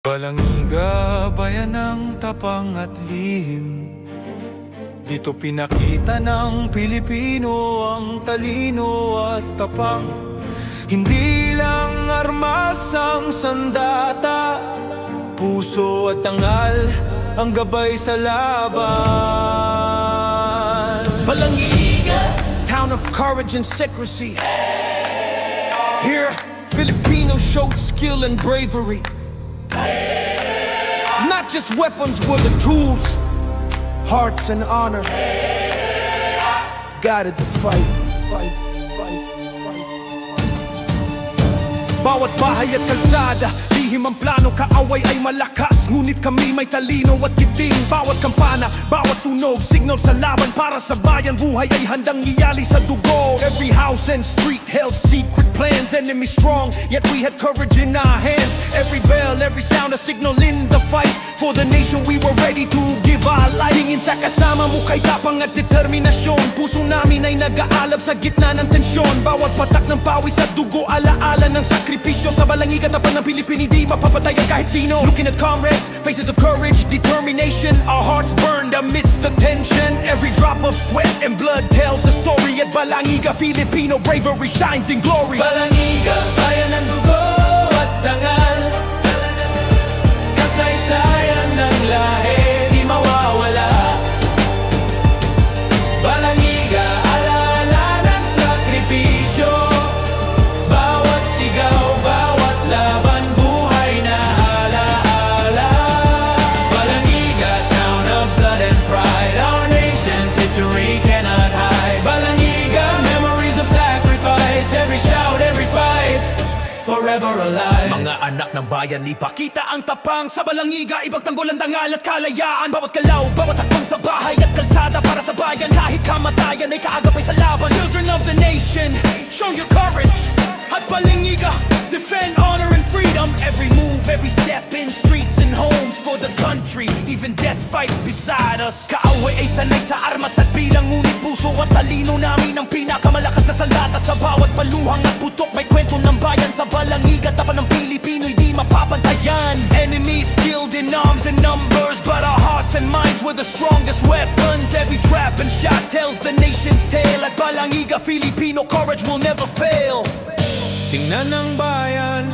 Balangiga, bayan ng tapang at lihim. Dito pinakita ng Pilipino ang talino at tapang. Hindi lang armas ang sandata, puso at tangal ang gabay sa laban. Balangiga, town of courage and secrecy. Here, Filipinos showed skill and bravery. Not just weapons were the tools, hearts and honor guided the fight. Bawat bahay at kalsada, lihim ang plano, kaaway ay malakas. Ngunit kami may talino at giting. Bawat kampana, bawat tunog, signal sa laban para sa bayan. Buhay ay handang iyali sa dugo. Every house and street held secret plans. Enemy strong, yet we had courage in our hands. Every bell, every sound, a signal in the fight. For the nation we were ready to give our life. Tingin sa kasama mo kay tapang at determinasyon. Puso namin ay nag-aalab sa gitna ng tensyon. Bawat patak ng pawis at dugo, alaala ng sakripisyo. Sa balangiga tapan ng Pilipino, di mapapatayan kahit sino. Looking at comrades, faces of courage, determination. Our hearts burned amidst the tension. Every drop of sweat and blood tells a story. At Balangiga, Filipino bravery shines in glory. Balangiga, bayan ng dugo at dangal. Kasaysayan ng lahi, di mawawala. Balangiga, alaala ng sakripisyo. Bawat sigaw, bawat laban, buhay na alaala. Balangiga, town of blood and pride. Our nation's history cannot hide. Balangiga, memories of sacrifice. Every shout, every fight, forever alive. Mga anak ng bayan, ipakita ang tapang. Sa Balangiga, ibagtanggol ang dangal at kalayaan. Bawat galaw, bawat hakbang sa bahay at kalsada para sa bayan. Kahit kamatayan ay kaagapay sa laban. Children of the nation, show your courage. At Balangiga, defend honor and freedom. Every move, every step in streets and homes for the country. Even death fights beside us. Kaaway ay sanay sa armas at bilang. Ngunit puso at talino namin ang pinakamalakas na sandata. Sa bawat paluhang at putok, may kwento ng bayan. Sa Balangiga, tapan ng Pilipino'y di mapapantayan. Enemies skilled in arms and numbers, but our hearts and minds were the strongest weapons. Every trap and shot tells the nation's tale. At Balangiga, Filipino courage will never fail. Tingnan ng bayan,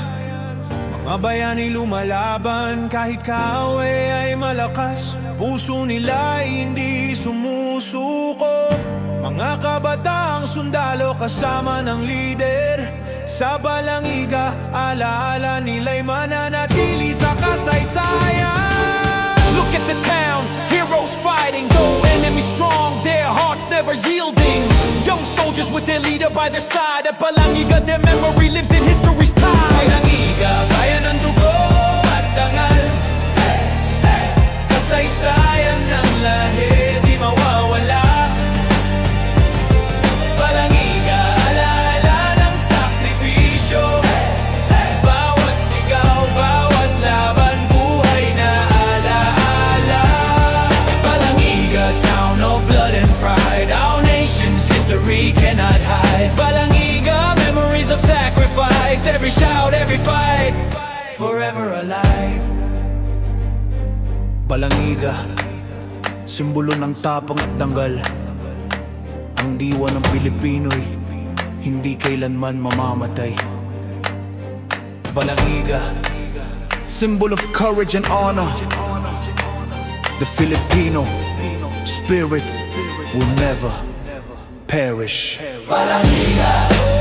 mga bayani lumalaban. Kahit kaaway ay malakas, puso nila ay hindi sumusuko. Mga kabataang sundalo kasama ng lider. Sa Balangiga, alaala nila'y mananatili sa kasaysayan. Look at the town, heroes fighting. Though enemy strong, their hearts never yielding. Young soldiers with their leader by their side. At Balangiga, their memory lives in history's tide. Balangiga, bayan ng dugo at dangal. Kasaysayan ng lahi, di mawawala. Balangiga, alaala ng sakripisyo. Bawat sigaw, bawat laban, buhay na alaala. Balangiga, town of blood and pride. Our nation's history cannot hide. Balangiga, memories of sacrifice. Every shout, every fight, forever alive. Balangiga, simbolo ng tapang at danggal. Ang diwa ng Pilipino'y hindi kailanman mamamatay. Balangiga, symbol of courage and honor. The Filipino spirit will never perish. Balangiga.